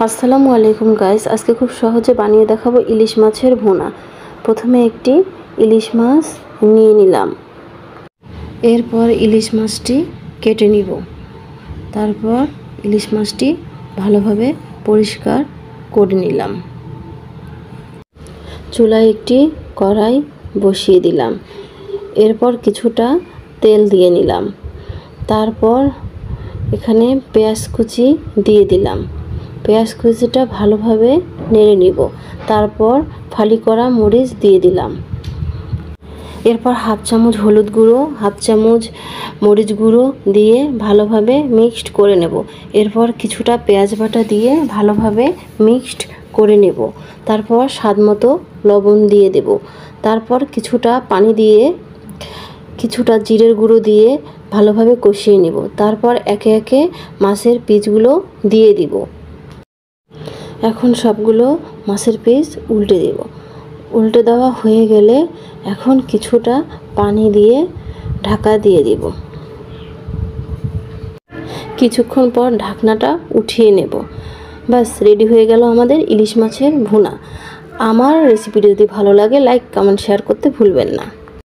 আসসালামু আলাইকুম গাইস, আজকে খুব সহজে বানিয়ে দেখাবো ইলিশ মাছের ভুনা। প্রথমে একটি ইলিশ মাছ নিয়ে নিলাম, এরপর ইলিশ মাছটি কেটে নিব। তারপর ইলিশ মাছটি ভালোভাবে পরিষ্কার করে নিলাম। চুলায় একটি কড়াই বসিয়ে দিলাম, এরপর কিছুটা তেল দিয়ে নিলাম। তারপর এখানে পেঁয়াজ কুচি দিয়ে দিলাম। পেঁয়াজ কুচিটা ভালোভাবে নেড়ে নিব। তারপর ফালি করা মরিচ দিয়ে দিলাম। এরপর হাফ চামচ হলুদ গুঁড়ো, হাফ চামচ মরিচ গুঁড়ো দিয়ে ভালোভাবে মিক্সড করে নেব। এরপর কিছুটা পেঁয়াজ বাটা দিয়ে ভালোভাবে মিক্সড করে নেব। তারপর স্বাদমতো লবণ দিয়ে দেব। তারপর কিছুটা পানি দিয়ে কিছুটা জিরের গুঁড়ো দিয়ে ভালোভাবে কষিয়ে নেব। তারপর একে একে মাছের পিসগুলো দিয়ে দিব। এখন সবগুলো মাছের পিস উল্টে দেব। উল্টে দেওয়া হয়ে গেলে এখন কিছুটা পানি দিয়ে ঢাকা দিয়ে দেব। কিছুক্ষণ পর ঢাকনাটা উঠিয়ে নেব। বাস রেডি হয়ে গেল আমাদের ইলিশ মাছের ভুনা। আমার রেসিপিটি যদি ভালো লাগে লাইক, কমেন্ট, শেয়ার করতে ভুলবেন না।